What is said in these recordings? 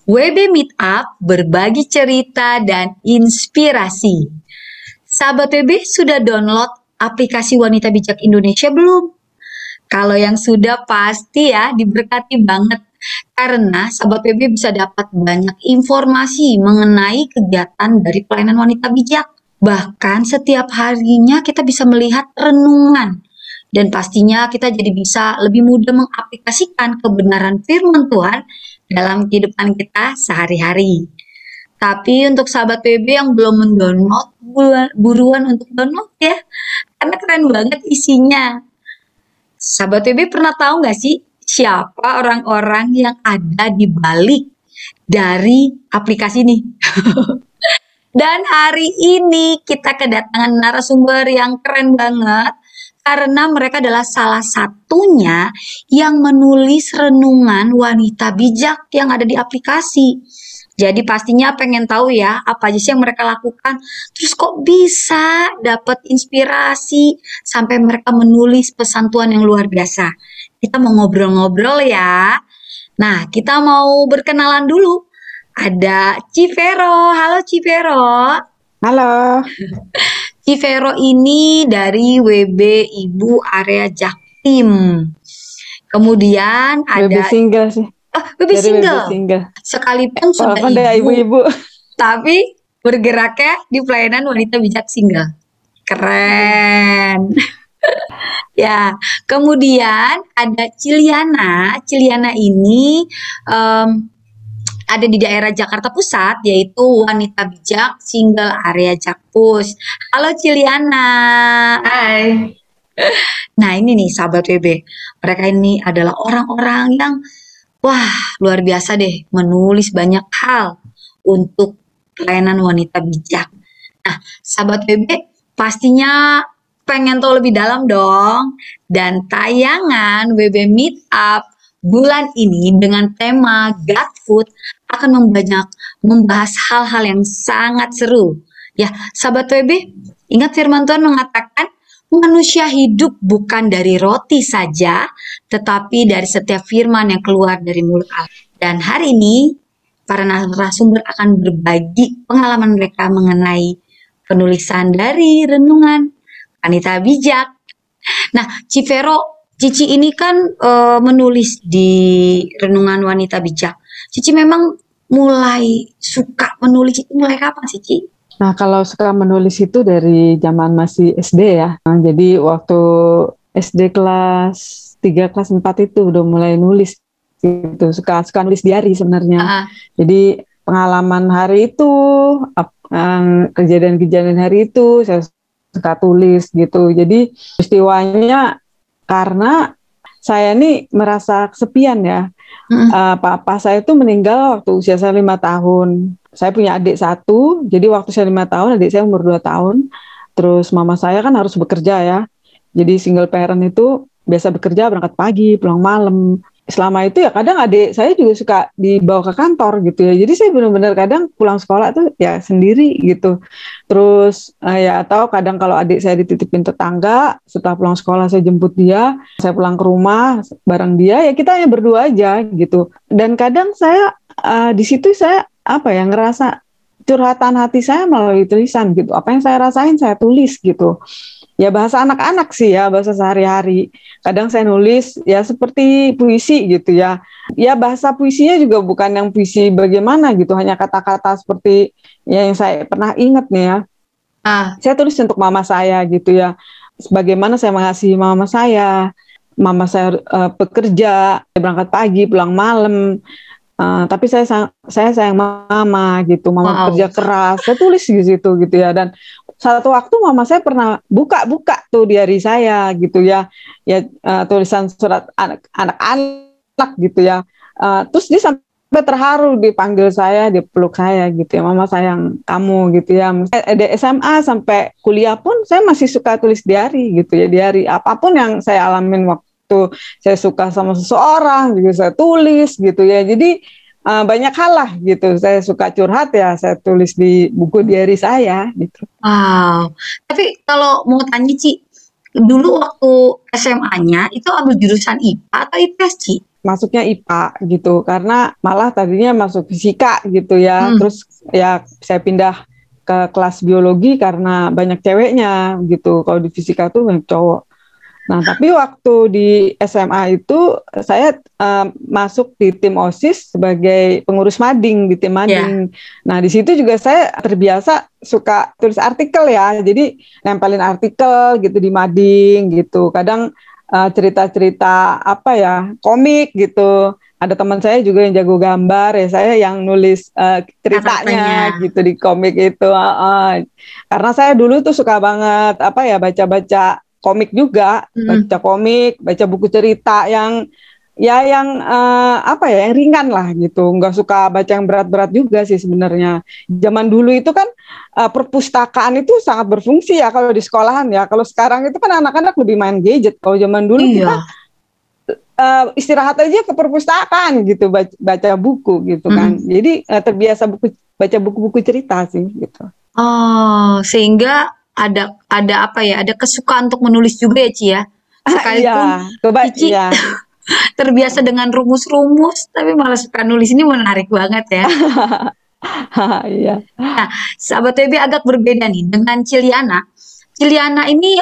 WB Meetup berbagi cerita dan inspirasi. Sahabat WB sudah download aplikasi Wanita Bijak Indonesia belum? Kalau yang sudah pasti ya diberkati banget. Karena sahabat WB bisa dapat banyak informasi mengenai kegiatan dari pelayanan wanita bijak. Bahkan setiap harinya kita bisa melihat renungan. Dan pastinya kita jadi bisa lebih mudah mengaplikasikan kebenaran firman Tuhan dalam kehidupan kita sehari-hari. Tapi untuk sahabat PB yang belum mendownload, buruan untuk download ya. Karena keren banget isinya. Sahabat PB pernah tahu nggak sih siapa orang-orang yang ada di balik dari aplikasi ini? Dan hari ini kita kedatangan narasumber yang keren banget. Karena mereka adalah salah satunya yang menulis renungan wanita bijak yang ada di aplikasi. Jadi pastinya pengen tahu ya apa aja sih yang mereka lakukan. Terus kok bisa dapat inspirasi sampai mereka menulis pesan Tuhan yang luar biasa. Kita mau ngobrol-ngobrol ya. Nah, kita mau berkenalan dulu. Ada Civero. Halo Civero. Halo. Civero ini dari WB Ibu Area Jaktim. Kemudian ada WB single sih. WB dari single. WB single. Sekalipun sudah ibu-ibu. Tapi bergeraknya di pelayanan wanita bijak single. Keren. Ya, kemudian ada Ciliana. Ciliana ini ada di daerah Jakarta Pusat, yaitu Wanita Bijak Single Area Jakpus. Halo Ciliana. Hai. Nah ini nih sahabat WB, mereka ini adalah orang-orang yang luar biasa deh, menulis banyak hal untuk pelayanan wanita bijak. Nah sahabat WB pastinya pengen tahu lebih dalam dong, dan tayangan WB Meetup bulan ini dengan tema God Food akan membahas hal-hal yang sangat seru. Ya, sahabat WB, ingat firman Tuhan mengatakan manusia hidup bukan dari roti saja, tetapi dari setiap firman yang keluar dari mulut Allah. Dan hari ini para narasumber akan berbagi pengalaman mereka mengenai penulisan dari renungan wanita bijak. Nah, Cici ini kan menulis di renungan wanita bijak. Cici memang mulai suka menulis itu mulai kapan sih, Ci? Nah, kalau suka menulis itu dari zaman masih SD ya. Nah, jadi waktu SD kelas 3, kelas 4 itu udah mulai nulis gitu. Suka nulis diary sebenarnya. Jadi pengalaman hari itu, kejadian-kejadian hari itu saya suka tulis gitu. Jadi peristiwanya karena saya nih merasa kesepian ya. Papa saya itu meninggal waktu usia saya 5 tahun. Saya punya adik 1, jadi waktu saya 5 tahun, adik saya umur 2 tahun. Terus mama saya kan harus bekerja ya. Jadi single parent itu biasa bekerja, berangkat pagi, pulang malam. Selama itu ya kadang adik saya juga suka dibawa ke kantor gitu ya. Jadi saya benar-benar kadang pulang sekolah tuh ya sendiri gitu. Terus ya atau kadang kalau adik saya dititipin tetangga, setelah pulang sekolah saya jemput dia, saya pulang ke rumah bareng dia, ya kita hanya berdua aja gitu. Dan kadang saya di situ saya ngerasa curhatan hati saya melalui tulisan gitu. Apa yang saya rasain saya tulis gitu. Ya bahasa anak-anak sih ya, bahasa sehari-hari. Kadang saya nulis ya seperti puisi gitu ya. Ya bahasa puisinya juga bukan yang puisi bagaimana gitu, hanya kata-kata seperti yang saya pernah ingat nih ya. Saya tulis untuk mama saya gitu ya. Bagaimana saya mengasihi mama saya. Mama saya bekerja, berangkat pagi, pulang malam. Tapi saya sayang mama gitu. Mama kerja keras. Saya tulis di situ gitu ya. Dan satu waktu mama saya pernah buka tuh diary saya gitu ya. Ya tulisan surat anak-anak gitu ya. Terus dia sampai terharu dipanggil saya, dipeluk saya gitu ya. Mama sayang kamu gitu ya. Dari SMA sampai kuliah pun saya masih suka tulis diary gitu ya. Diary apapun yang saya alamin waktu saya suka sama seseorang juga saya tulis gitu ya. Jadi banyak hal lah gitu. Saya suka curhat ya, saya tulis di buku diary saya gitu. Wow. Tapi kalau mau tanya Ci, dulu waktu SMA-nya itu ambil jurusan IPA atau IPS, Ci? Masuknya IPA gitu, karena malah tadinya masuk fisika gitu ya. Terus ya saya pindah ke kelas biologi karena banyak ceweknya gitu. Kalau di fisika tuh banyak cowok. Nah, tapi waktu di SMA itu saya masuk di tim OSIS sebagai pengurus mading di tim mading. Nah, di situ juga saya terbiasa suka tulis artikel ya. Jadi nempelin artikel gitu di mading gitu. Kadang cerita-cerita apa ya, komik gitu. Ada teman saya juga yang jago gambar ya, saya yang nulis ceritanya gitu di komik itu. Karena saya dulu tuh suka banget apa ya, baca-baca komik juga, baca komik, baca buku cerita yang apa ya, yang ringan lah gitu. Nggak suka baca yang berat-berat juga sih sebenarnya. Zaman dulu itu kan perpustakaan itu sangat berfungsi ya kalau di sekolahan ya. Kalau sekarang itu kan anak-anak lebih main gadget. Kalau zaman dulu kita istirahat aja ke perpustakaan gitu, baca buku gitu kan. Jadi terbiasa baca buku-buku cerita sih gitu. Oh, sehingga ada apa ya? Ada kesukaan untuk menulis juga ya, Ci ya. Sekalipun Cici terbiasa dengan rumus-rumus, tapi malah suka nulis, ini menarik banget ya. Iya. Nah, sahabat WB agak berbeda nih dengan Ciliana. Ciliana ini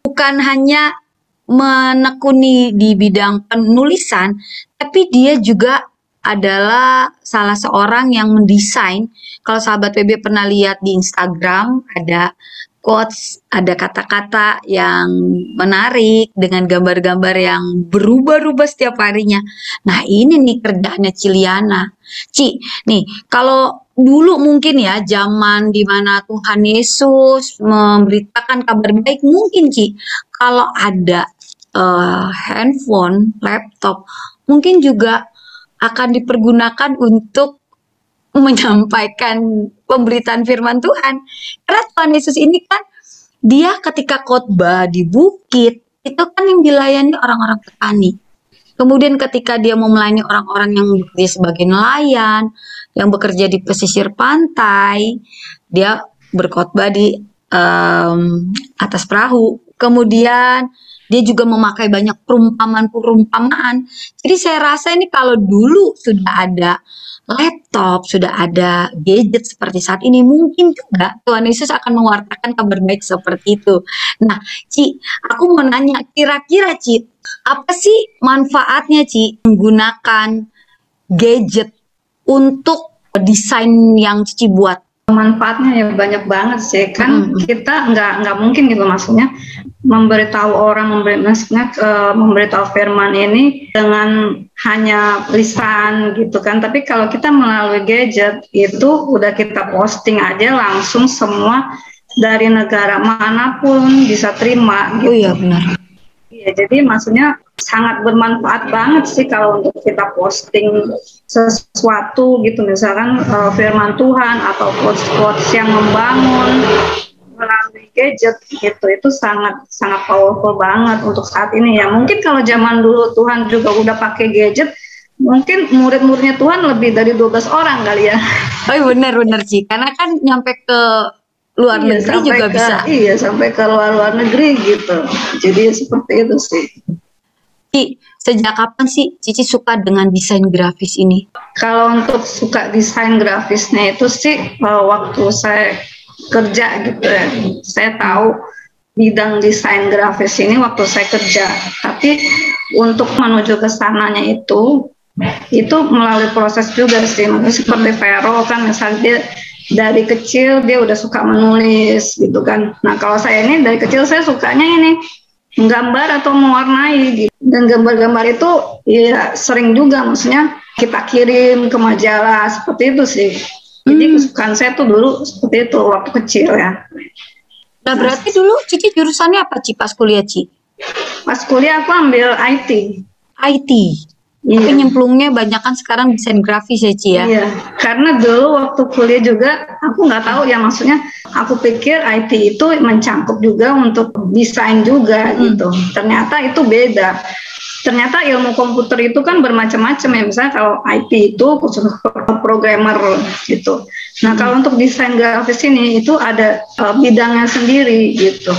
bukan hanya menekuni di bidang penulisan, tapi dia juga adalah salah seorang yang mendesain. Kalau sahabat WB pernah lihat di Instagram, ada quotes, ada kata-kata yang menarik dengan gambar-gambar yang berubah-ubah setiap harinya. Nah, ini nih kerjaannya Ciliana. Ci, nih kalau dulu mungkin ya zaman dimana Tuhan Yesus memberitakan kabar baik, mungkin Ci kalau ada handphone, laptop, mungkin juga akan dipergunakan untuk menyampaikan pemberitaan firman Tuhan. Karena Tuhan Yesus ini kan dia ketika khotbah di bukit itu kan yang dilayani orang-orang petani. Kemudian ketika dia mau melayani orang-orang yang bekerja sebagai nelayan, yang bekerja di pesisir pantai, dia berkhotbah di atas perahu. Kemudian dia juga memakai banyak perumpamaan-perumpamaan. Jadi saya rasa ini kalau dulu sudah ada laptop, sudah ada gadget seperti saat ini, mungkin juga Tuhan Yesus akan mewartakan kabar baik seperti itu. Nah, Ci, aku mau nanya, kira-kira Ci, apa sih manfaatnya Ci menggunakan gadget untuk desain yang Cici buat? Manfaatnya ya banyak banget sih, kan kita nggak mungkin gitu, maksudnya memberitahu orang, memberitahu firman ini dengan hanya lisan gitu kan. Tapi kalau kita melalui gadget itu udah kita posting aja langsung, semua dari negara manapun bisa terima gitu. Oh iya benar. Iya, jadi maksudnya sangat bermanfaat banget sih kalau untuk kita posting sesuatu gitu, misalkan firman Tuhan atau quotes-quotes yang membangun melalui gadget gitu, itu sangat powerful banget untuk saat ini ya. Mungkin kalau zaman dulu Tuhan juga udah pakai gadget, mungkin murid-muridnya Tuhan lebih dari 12 orang kali ya. Oh benar Ci, karena kan nyampe ke luar negeri juga bisa. Iya, sampai ke luar negeri gitu. Jadi seperti itu sih. Ci, sejak kapan sih Cici suka dengan desain grafis ini? Kalau untuk suka desain grafisnya itu sih waktu saya kerja gitu ya. Saya tahu bidang desain grafis ini waktu saya kerja. Tapi untuk menuju ke sananya itu melalui proses juga sih. Seperti Vero kan, misalnya dia dari kecil dia udah suka menulis gitu kan. Nah kalau saya ini dari kecil saya sukanya ini menggambar atau mewarnai gitu. Dan gambar-gambar itu ya sering juga, maksudnya kita kirim ke majalah seperti itu sih. Jadi kesukaan saya tuh dulu seperti itu waktu kecil ya. Nah berarti dulu Cici jurusannya apa Ci pas kuliah Ci? Pas kuliah aku ambil IT. IT? Iya. Tapi nyemplungnya banyak kan sekarang desain grafis ya Ci ya? Iya, karena dulu waktu kuliah juga aku nggak tahu ya, maksudnya aku pikir IT itu mencangkup juga untuk desain juga gitu. Ternyata itu beda. Ternyata ilmu komputer itu kan bermacam-macam ya, misalnya kalau IT itu khusus programmer gitu. Nah kalau untuk desain grafis ini itu ada bidangnya sendiri gitu.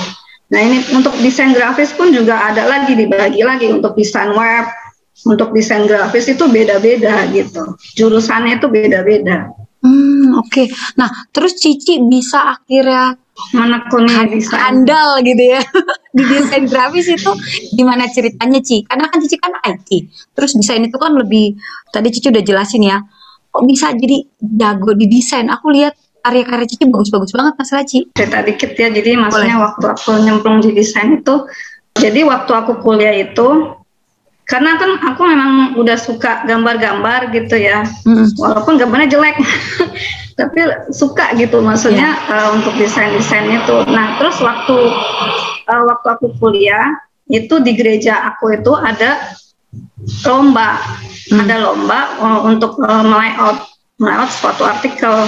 Nah ini untuk desain grafis pun juga ada lagi, dibagi lagi untuk desain web, untuk desain grafis itu beda-beda gitu. Jurusannya itu beda-beda. Oke. Nah, terus Cici bisa akhirnya menekuni desain handal gitu ya di desain grafis itu gimana ceritanya, Ci? Karena kan Cici kan IT. Terus desain itu kan lebih, tadi Cici udah jelasin ya. Kok bisa jadi jago di desain? Aku lihat karya-karya Cici bagus-bagus banget, Mas Raci. Cerita dikit ya, jadi maksudnya waktu aku nyemplung di desain itu, jadi waktu aku kuliah itu, karena kan aku memang udah suka gambar-gambar gitu ya, walaupun gambarnya jelek, tapi suka gitu maksudnya untuk desain-desain itu. Nah terus waktu aku kuliah, itu di gereja aku itu ada lomba, untuk melayout suatu artikel.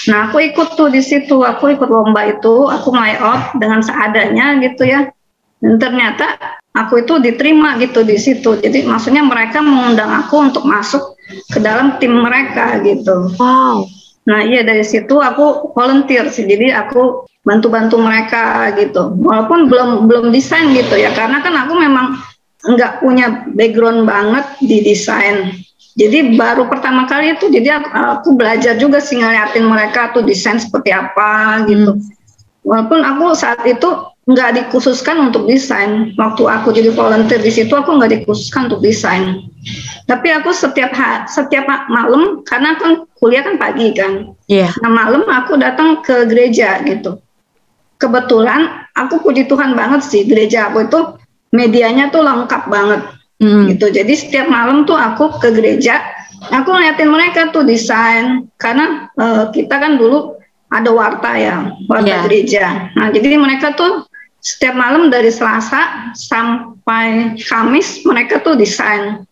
Nah, aku ikut tuh di situ, aku ikut lomba itu, aku layout dengan seadanya gitu ya. Dan ternyata aku itu diterima gitu di situ. Jadi maksudnya mereka mengundang aku untuk masuk ke dalam tim mereka gitu. Wow. Nah, iya dari situ aku volunteer sih. Jadi aku bantu-bantu mereka gitu. Walaupun belum desain gitu ya, karena kan aku memang nggak punya background banget di desain. Jadi baru pertama kali itu, jadi aku belajar juga sih ngeliatin mereka tuh desain seperti apa gitu. Walaupun aku saat itu nggak dikhususkan untuk desain. Waktu aku jadi volunteer di situ, aku nggak dikhususkan untuk desain. Tapi aku setiap malam, karena kan kuliah kan pagi kan. Nah malam aku datang ke gereja gitu. Kebetulan aku puji Tuhan banget sih, gereja aku itu medianya tuh lengkap banget. Gitu. Jadi setiap malam tuh aku ke gereja, aku ngeliatin mereka tuh desain, karena kita kan dulu ada warta gereja. Nah jadi mereka tuh setiap malam dari Selasa sampai Kamis mereka tuh desain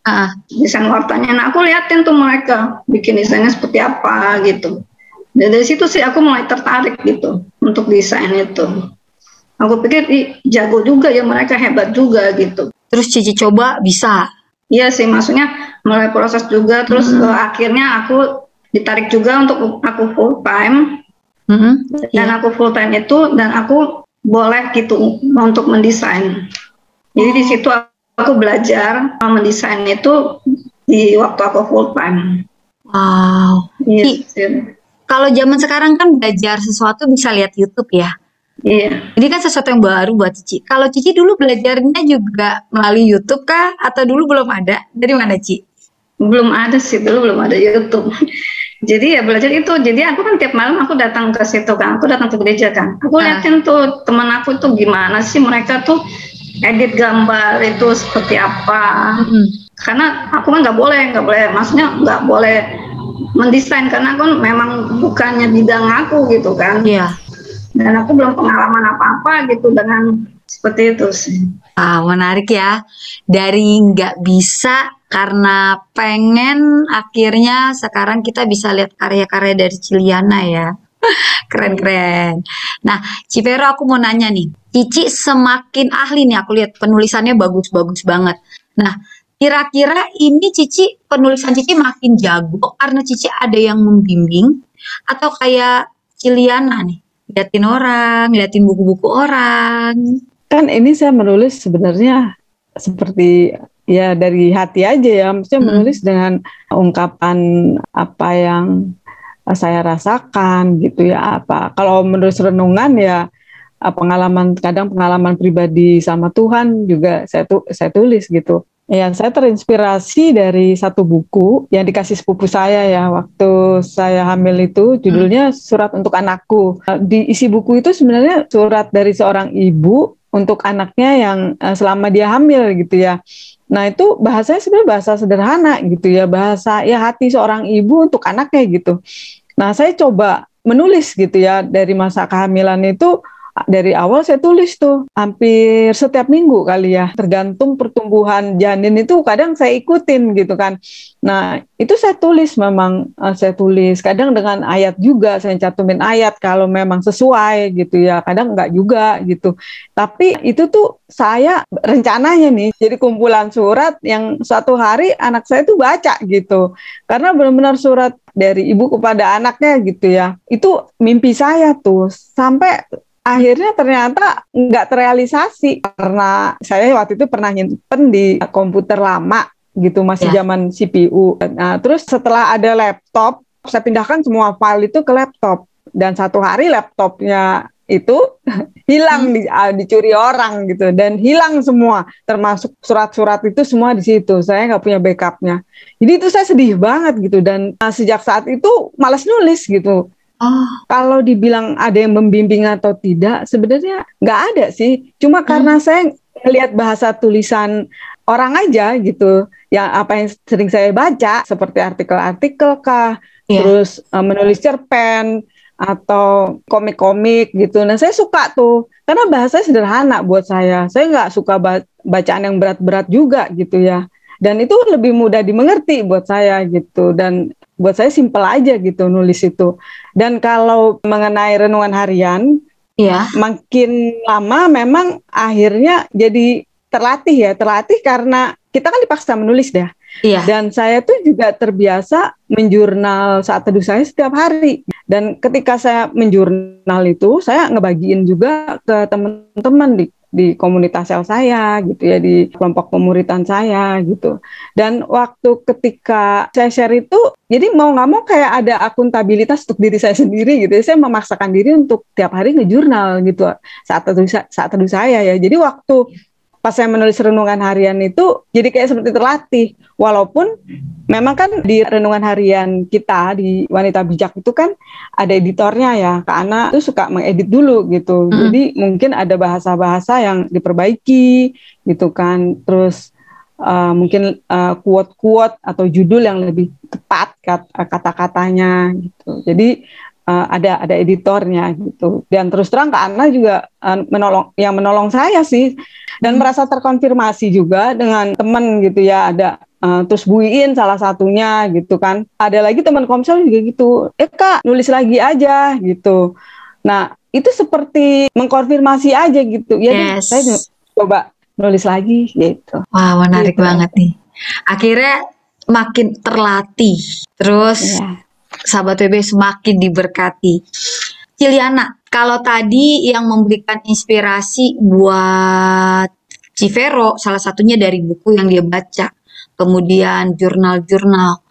wartanya. Nah aku liatin tuh mereka bikin desainnya seperti apa gitu. Dan dari situ sih aku mulai tertarik gitu untuk desain itu. Aku pikir jago juga ya, mereka hebat juga gitu. Terus Cici coba bisa? Iya sih, maksudnya mulai proses juga. Terus akhirnya aku ditarik juga untuk aku full time. Dan aku full time itu, dan aku boleh gitu untuk mendesain. Jadi di situ aku belajar mendesain itu di waktu aku full time. Wow. Yes. Kalau zaman sekarang kan belajar sesuatu bisa lihat YouTube ya. Iya. Ini kan sesuatu yang baru buat Cici. Kalau Cici dulu belajarnya juga melalui YouTube kah? Atau dulu belum ada? Dari mana, Ci? Belum ada sih, dulu belum ada YouTube. Jadi ya belajar itu. Jadi aku kan tiap malam aku datang ke situ kan. Aku datang ke gereja kan. Aku liatin tuh teman aku tuh gimana sih mereka tuh edit gambar itu seperti apa. Karena aku kan nggak boleh. Maksudnya nggak boleh mendesain karena aku memang bukannya bidang aku gitu kan. Iya. Dan aku belum pengalaman apa-apa gitu dengan seperti itu sih. Menarik ya. Dari nggak bisa karena pengen, akhirnya sekarang kita bisa lihat karya-karya dari Ciliana ya. Keren-keren. Nah, Cipero aku mau nanya nih. Cici semakin ahli nih, aku lihat penulisannya bagus-bagus banget. Nah, kira-kira ini penulisan Cici makin jago karena Cici ada yang membimbing atau kayak Ciliana nih? Liatin orang, liatin buku-buku orang. Kan ini saya menulis sebenarnya seperti ya dari hati aja ya, maksudnya menulis dengan ungkapan apa yang saya rasakan gitu ya. Kalau menulis renungan ya kadang pengalaman pribadi sama Tuhan juga saya tulis gitu. Ya, saya terinspirasi dari satu buku yang dikasih sepupu saya ya waktu saya hamil itu, judulnya Surat untuk Anakku. Di isi buku itu sebenarnya surat dari seorang ibu untuk anaknya yang selama dia hamil gitu ya. Nah itu bahasanya sebenarnya bahasa sederhana gitu ya, bahasa ya hati seorang ibu untuk anaknya gitu. Nah saya coba menulis gitu ya dari masa kehamilan itu. Dari awal saya tulis tuh hampir setiap minggu kali ya, tergantung pertumbuhan janin itu kadang saya ikutin gitu kan. Nah itu saya tulis, memang saya tulis kadang dengan ayat juga, saya cantumin ayat kalau memang sesuai gitu ya, kadang enggak juga gitu. Tapi itu tuh saya rencananya nih jadi kumpulan surat yang suatu hari anak saya tuh baca gitu, karena benar-benar surat dari ibu kepada anaknya gitu ya. Itu mimpi saya tuh sampai akhirnya ternyata nggak terrealisasi karena saya waktu itu pernah nyimpen di komputer lama gitu, masih zaman CPU. Nah, terus setelah ada laptop, saya pindahkan semua file itu ke laptop, dan satu hari laptopnya itu hilang, dicuri orang gitu, dan hilang semua, termasuk surat-surat itu semua di situ. Saya nggak punya backupnya. Jadi itu saya sedih banget gitu, dan sejak saat itu malas nulis gitu. Kalau dibilang ada yang membimbing atau tidak, sebenarnya nggak ada sih. Cuma karena saya lihat bahasa tulisan orang aja gitu, yang apa yang sering saya baca, seperti artikel-artikel kah, terus menulis cerpen, atau komik-komik gitu. Nah, saya suka tuh, karena bahasanya sederhana buat saya. Saya nggak suka bacaan yang berat-berat juga gitu ya. Dan itu lebih mudah dimengerti buat saya gitu. Dan buat saya simpel aja gitu nulis itu. Dan kalau mengenai renungan harian, makin lama memang akhirnya jadi terlatih karena kita kan dipaksa menulis dah. Dan saya tuh juga terbiasa menjurnal saat teduh saya setiap hari. Dan ketika saya menjurnal itu, saya ngebagiin juga ke teman-teman di komunitas sel saya gitu ya, di kelompok pemuritan saya gitu. Dan waktu ketika saya share itu, jadi mau nggak mau kayak ada akuntabilitas untuk diri saya sendiri gitu. Saya memaksakan diri untuk tiap hari ngejurnal gitu saat teduh saya ya. Jadi waktu pas saya menulis renungan harian itu jadi kayak seperti terlatih. Walaupun memang kan di renungan harian kita di Wanita Bijak itu kan ada editornya ya, Kak Ana itu suka mengedit dulu gitu. Jadi mungkin ada bahasa-bahasa yang diperbaiki gitu kan. Terus mungkin quote-quote atau judul yang lebih tepat kata-katanya gitu. Jadi ada editornya gitu. Dan terus terang Kak Ana juga menolong saya sih, dan merasa terkonfirmasi juga dengan teman gitu ya. Ada terus Bu Iin salah satunya gitu kan. Ada lagi teman Komsel juga gitu. Kak, nulis lagi aja gitu. Nah, itu seperti mengkonfirmasi aja gitu. Ya, saya coba nulis lagi gitu. Wah, menarik banget nih. Akhirnya makin terlatih. Terus Sahabat WB semakin diberkati. Ciliana, kalau tadi yang memberikan inspirasi buat Civero, salah satunya dari buku yang dia baca, kemudian jurnal-jurnal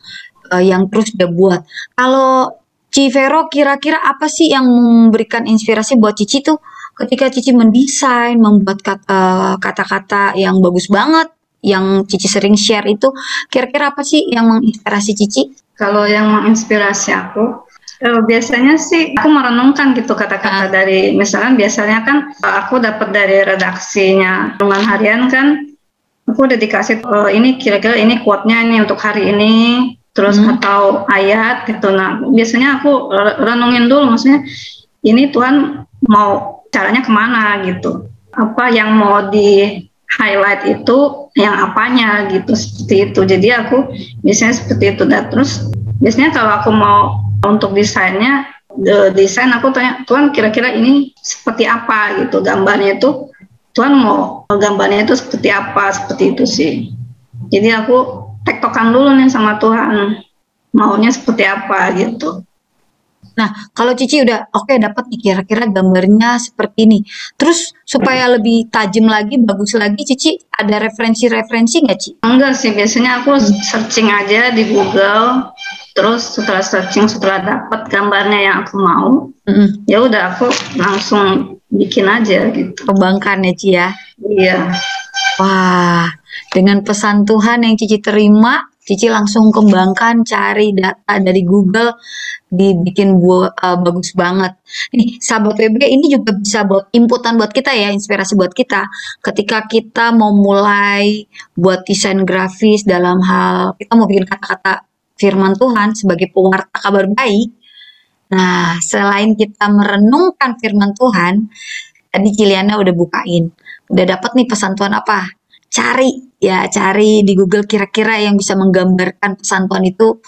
yang terus dia buat. Kalau Civero kira-kira apa sih yang memberikan inspirasi buat Cici tuh ketika Cici mendesain, membuat kata-kata yang bagus banget, yang Cici sering share itu, kira-kira apa sih yang menginspirasi Cici? Kalau yang menginspirasi aku, biasanya sih aku merenungkan gitu kata-kata dari, misalkan biasanya kan aku dapat dari redaksinya renungan harian kan, aku udah dikasih ini kira-kira ini quote-nya ini untuk hari ini, terus atau ayat gitu. Nah, biasanya aku renungin dulu, maksudnya ini Tuhan mau caranya kemana gitu, apa yang mau di highlight itu yang apanya gitu, seperti itu. Jadi aku biasanya seperti itu. Dan terus biasanya kalau aku mau untuk desainnya, desain aku tanya Tuhan kira-kira ini seperti apa gitu, gambarnya itu Tuhan mau gambarnya itu seperti apa, seperti itu sih. Jadi aku tektokan dulu nih sama Tuhan maunya seperti apa gitu. Nah, kalau Cici udah oke dapat nih kira-kira gambarnya seperti ini. Terus supaya lebih tajam lagi, bagus lagi, Cici ada referensi-referensi nggak, Ci? Enggak sih, biasanya aku searching aja di Google. Terus setelah searching, setelah dapat gambarnya yang aku mau, ya udah aku langsung bikin aja gitu. Kembangkan ya, Ci ya? Iya. Wah, dengan pesan Tuhan yang Cici terima, Cici langsung kembangkan, cari data dari Google, dibikin bagus banget. Nih, sahabat WB, ini juga bisa buat inputan buat kita ya, inspirasi buat kita. Ketika kita mau mulai buat desain grafis dalam hal, kita mau bikin kata-kata firman Tuhan sebagai pewarta kabar baik. Nah, selain kita merenungkan firman Tuhan, tadi Ciliana udah bukain, udah dapat nih pesan Tuhan apa? Cari di Google kira-kira yang bisa menggambarkan pesan Tuhan itu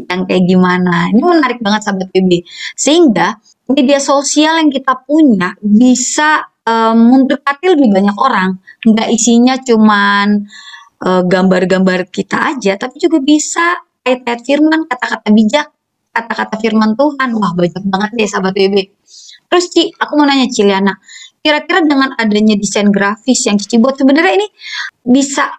yang kayak gimana. Ini menarik banget sahabat WB. Sehingga media sosial yang kita punya bisa mendekati lebih banyak orang. Nggak isinya cuman gambar-gambar kita aja, tapi juga bisa ayat-ayat firman, kata-kata bijak, kata-kata firman Tuhan. Wah, banyak banget deh sahabat WB. Terus Ci, aku mau nanya Ciliana, kira-kira dengan adanya desain grafis yang Cici buat sebenarnya ini bisa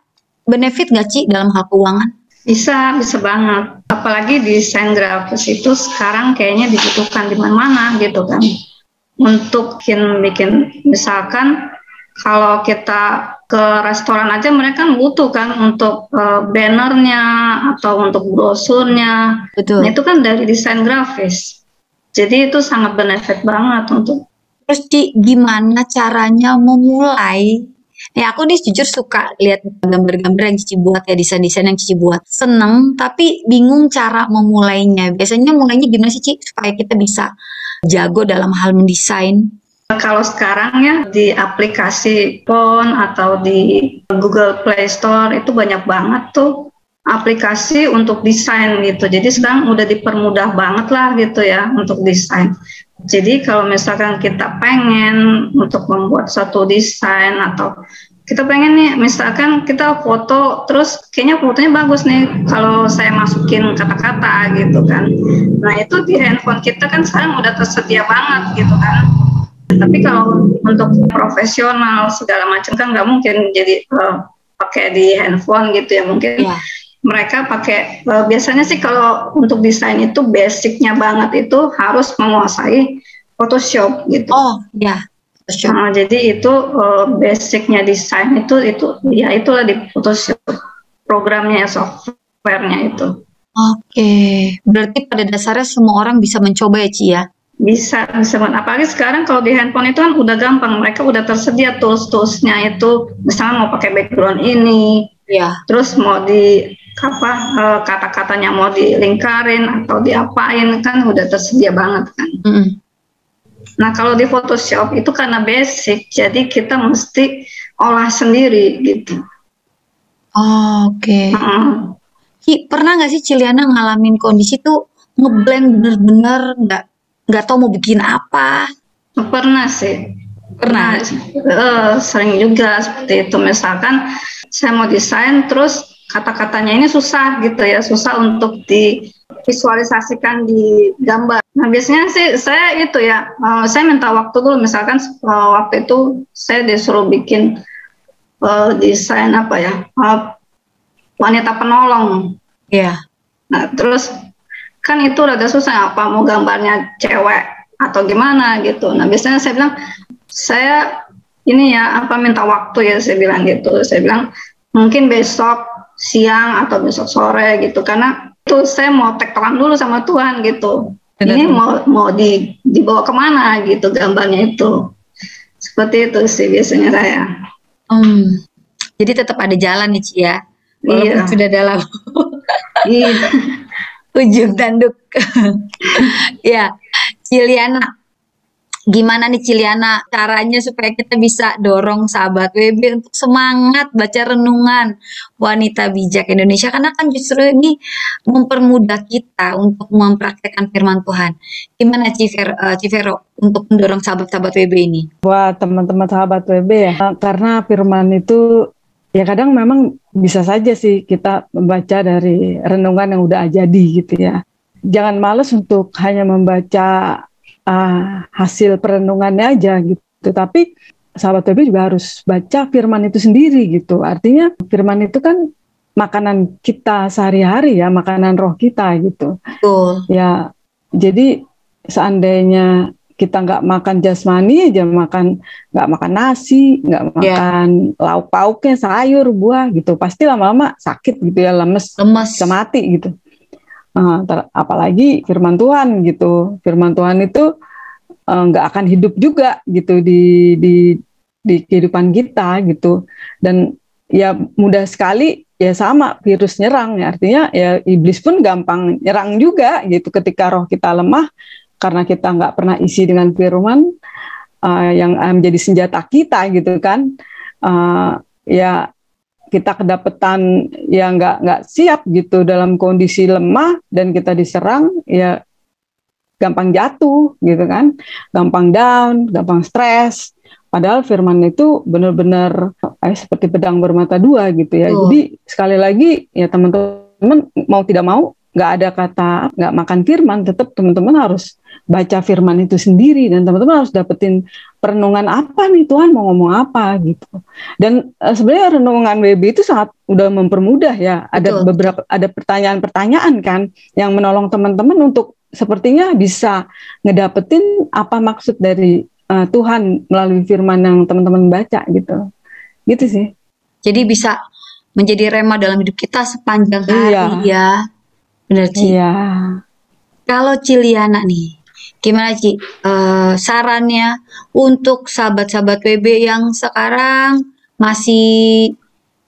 benefit nggak Ci dalam hal keuangan? Bisa banget. Apalagi desain grafis itu sekarang kayaknya dibutuhkan di mana-mana gitu kan. Untuk bikin misalkan kalau kita ke restoran aja mereka butuh kan untuk bannernya atau untuk brosurnya. Betul. Nah, itu kan dari desain grafis. Jadi itu sangat benefit banget untuk. Terus Ci, gimana caranya memulai? Ya aku nih jujur suka lihat gambar-gambar yang Cici buat ya, desain-desain yang Cici buat. Seneng, tapi bingung cara memulainya. Biasanya mulainya gimana sih Ci, supaya kita bisa jago dalam hal mendesain? Kalau sekarang ya di aplikasi phone atau di Google Play Store itu banyak banget tuh aplikasi untuk desain gitu. Jadi sekarang udah dipermudah banget lah gitu ya untuk desain. Jadi kalau misalkan kita pengen untuk membuat satu desain atau kita pengen nih misalkan kita foto terus kayaknya fotonya bagus nih kalau saya masukin kata-kata gitu kan. Nah itu di handphone kita kan sekarang udah tersedia banget gitu kan. Tapi kalau untuk profesional segala macam kan nggak mungkin jadi pakai di handphone gitu ya mungkin. Yeah. Mereka pakai biasanya sih kalau untuk desain itu basicnya banget itu harus menguasai Photoshop gitu. Oh ya. Yeah. Nah, jadi itu basicnya desain itu ya itulah di Photoshop programnya softwarenya itu. Oke, berarti pada dasarnya semua orang bisa mencoba ya Ci ya? Bisa banget. Apalagi sekarang kalau di handphone itu kan udah gampang, mereka udah tersedia tools-toolsnya itu, misalnya mau pakai background ini, ya. Terus mau di kata-katanya mau dilingkarin atau diapain kan udah tersedia banget kan. Nah kalau di Photoshop itu karena basic, jadi kita mesti olah sendiri gitu. Oke. Ci, pernah nggak sih Ciliana ngalamin kondisi tuh ngeblank bener-bener nggak tahu mau bikin apa? Pernah sih. Pernah. Sering juga seperti itu. Misalkan saya mau desain terus kata-katanya ini susah gitu ya, susah untuk divisualisasikan di gambar. Nah biasanya sih saya itu ya, saya minta waktu dulu. Misalkan waktu itu saya disuruh bikin desain apa ya, wanita penolong. Iya. Yeah. Nah terus kan itu rada susah, apa mau gambarnya cewek atau gimana gitu. Nah biasanya saya bilang, saya ini ya minta waktu ya, saya bilang gitu. Saya bilang mungkin besok siang atau besok sore gitu, karena itu saya mau tektokan dulu sama Tuhan gitu. Ini mau dibawa kemana gitu gambarnya itu. Seperti itu sih biasanya saya. Jadi tetap ada jalan nih Ci ya, walaupun sudah dalam ujung tanduk. Ya, Ciliana, gimana nih Ciliana caranya supaya kita bisa dorong sahabat WB untuk semangat baca renungan Wanita Bijak Indonesia, karena kan justru ini mempermudah kita untuk mempraktekkan firman Tuhan. Gimana Civero untuk mendorong sahabat-sahabat WB ini? Buat teman-teman sahabat WB ya, karena firman itu ya kadang memang bisa saja sih kita membaca dari renungan yang udah jadi gitu ya. Jangan malas untuk hanya membaca hasil perenungannya aja gitu, tapi sahabat WB juga harus baca firman itu sendiri gitu. Artinya firman itu kan makanan kita sehari-hari ya, makanan roh kita gitu. Ya, jadi seandainya kita nggak makan jasmani aja, nggak makan nasi, nggak makan lauk pauknya, sayur, buah gitu, pasti lama-lama sakit gitu ya, lemes. Bisa mati gitu. Apalagi firman Tuhan gitu. Firman Tuhan itu nggak akan hidup juga gitu di kehidupan kita gitu. Dan ya mudah sekali ya sama virus nyerang ya. Artinya ya iblis pun gampang nyerang juga gitu ketika roh kita lemah karena kita nggak pernah isi dengan firman yang menjadi senjata kita gitu kan. Ya kita kedapetan ya nggak siap gitu dalam kondisi lemah dan kita diserang ya gampang jatuh gitu kan, gampang down, gampang stres. Padahal firman itu benar-benar seperti pedang bermata dua gitu ya. Jadi sekali lagi ya teman-teman mau tidak mau nggak ada kata nggak makan firman, tetap teman-teman harus baca firman itu sendiri, dan teman-teman harus dapetin perenungan apa nih, Tuhan mau ngomong apa gitu. Dan sebenarnya renungan WB itu sangat udah mempermudah ya. Ada ada pertanyaan-pertanyaan kan yang menolong teman-teman untuk sepertinya bisa ngedapetin apa maksud dari Tuhan melalui firman yang teman-teman baca gitu. Gitu sih. Jadi bisa menjadi rema dalam hidup kita sepanjang hari ya. Benar, Ci. Iya. Kalau Ciliana nih, gimana Ci sarannya untuk sahabat-sahabat WB yang sekarang masih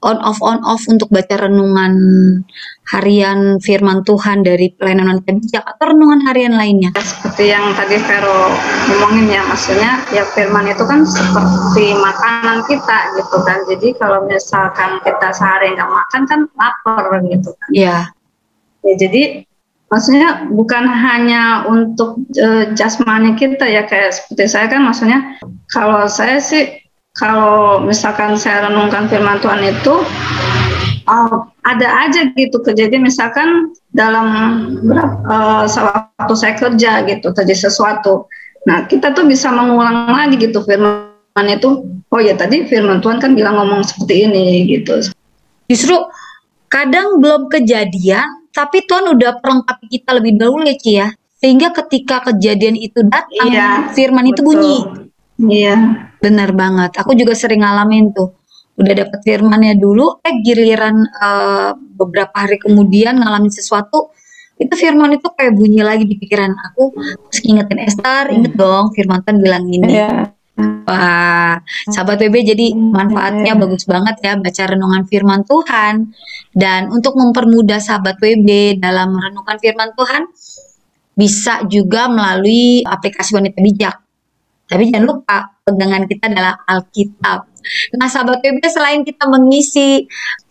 on off untuk baca renungan harian firman Tuhan dari pelayanan bijak atau renungan harian lainnya? Seperti yang tadi Vero ngomongin ya, maksudnya ya firman itu kan seperti makanan kita gitu kan. Jadi kalau misalkan kita sehari nggak makan kan lapar gitu kan. Iya. Ya, jadi maksudnya bukan hanya untuk jasmani kita ya, kayak seperti saya kan, maksudnya kalau saya sih, kalau misalkan saya renungkan firman Tuhan itu ada aja gitu kejadian, misalkan dalam waktu saya kerja gitu terjadi sesuatu. Nah kita tuh bisa mengulang lagi gitu firman itu. Oh ya tadi firman Tuhan kan bilang ngomong seperti ini gitu. Justru kadang belum kejadian, tapi Tuhan udah perlengkapi kita lebih dahulu ya Ci ya. Sehingga ketika kejadian itu datang, firman itu bunyi. Iya. Benar banget. Aku juga sering ngalamin tuh. Udah dapet firmannya dulu, giliran beberapa hari kemudian ngalamin sesuatu, itu firman itu kayak bunyi lagi di pikiran aku. Terus ingetin Esther, inget dong firman Tuhan bilang ini. Wah, sahabat WB, jadi manfaatnya bagus banget ya baca renungan firman Tuhan. Dan untuk mempermudah sahabat WB dalam merenungkan firman Tuhan, bisa juga melalui aplikasi Wanita Bijak. Tapi jangan lupa pegangan kita adalah Alkitab. Nah sahabat WB, selain kita mengisi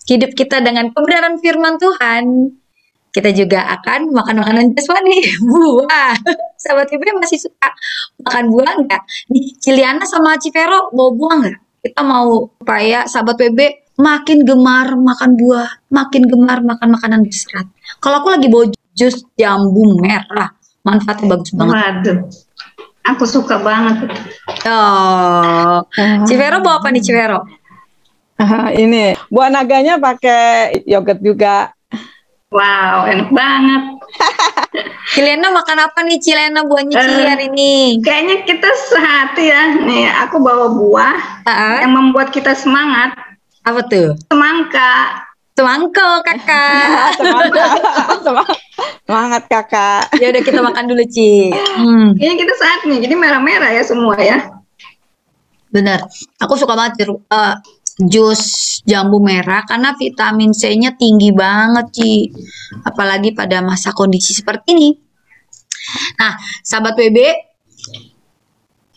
hidup kita dengan kebenaran firman Tuhan, kita juga akan makan makanan jasmani, buah. Sahabat WB masih suka makan buah nggak? Nih Ciliana sama Civero mau buah nggak? Kita mau supaya sahabat WB makin gemar makan buah, makin gemar makan makanan berserat. Kalau aku lagi bawa jus jambu merah, manfaatnya bagus banget. Waduh, aku suka banget. Oh, Civero bawa apa nih Civero? Ini buah naganya pakai yogurt juga. Wow, enak banget. Ciliana makan apa nih Ciliana buahnya Cili hari ini? Kayaknya kita sehati ya. Nih, aku bawa buah yang membuat kita semangat. Apa tuh? Semangka. Semangka, kakak. Semangat kakak. Ya udah kita makan dulu Ci. Kayaknya kita saat nih, jadi merah-merah ya semua ya. Bener, aku suka banget jus jambu merah karena vitamin C-nya tinggi banget Ci. Apalagi pada masa kondisi seperti ini. Nah, sahabat WB,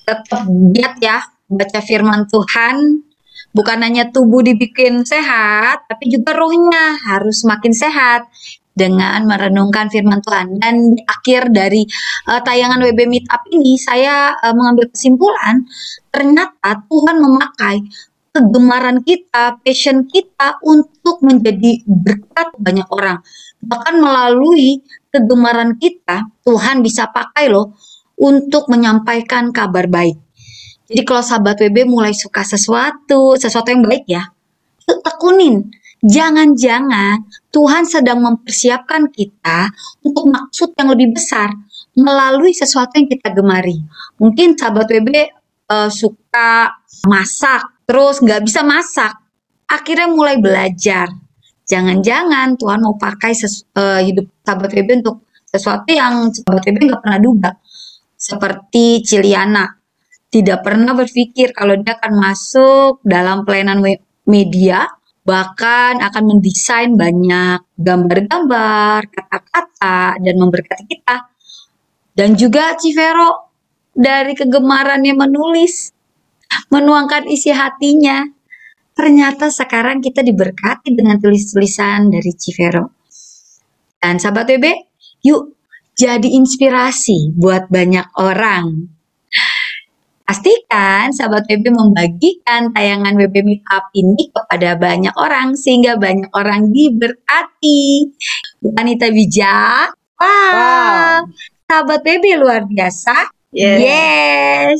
tetap giat ya baca firman Tuhan. Bukan hanya tubuh dibikin sehat, tapi juga rohnya harus makin sehat dengan merenungkan firman Tuhan. Dan di akhir dari tayangan WB Meetup ini, saya mengambil kesimpulan, ternyata Tuhan memakai kegemaran kita, passion kita untuk menjadi berkat banyak orang. Bahkan melalui kegemaran kita, Tuhan bisa pakai loh untuk menyampaikan kabar baik. Jadi kalau sahabat WB mulai suka sesuatu yang baik ya, tekunin. Jangan-jangan Tuhan sedang mempersiapkan kita untuk maksud yang lebih besar melalui sesuatu yang kita gemari. Mungkin sahabat WB suka masak, terus nggak bisa masak, akhirnya mulai belajar. Jangan-jangan Tuhan mau pakai hidup sahabat WB untuk sesuatu yang sahabat WB nggak pernah duga. Seperti Ciliana, tidak pernah berpikir kalau dia akan masuk dalam pelayanan media, bahkan akan mendesain banyak gambar-gambar, kata-kata, dan memberkati kita. Dan juga Civero, dari kegemarannya menulis, menuangkan isi hatinya, ternyata sekarang kita diberkati dengan tulis-tulisan dari Civero. Dan sahabat WB, yuk jadi inspirasi buat banyak orang. Pastikan sahabat WB membagikan tayangan WB Meetup ini kepada banyak orang sehingga banyak orang diberkati. Wanita bijak. Wow. Sahabat baby luar biasa. Yes. Yes.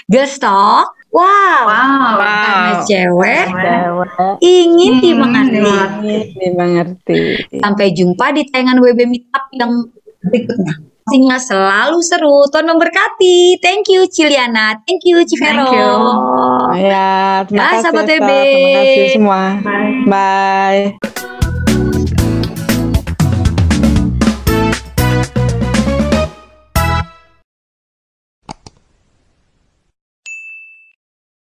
Girls Talk. Wow. Karena cewek ingin dimengerti. Sampai jumpa di tayangan WB Meetup yang berikutnya. Pastinya selalu seru. Tuhan memberkati. Thank you Ciliana. Thank you Civero. Thank you. Ya, terima kasih sahabat Esta. WB. Terima kasih semua. Bye. Bye.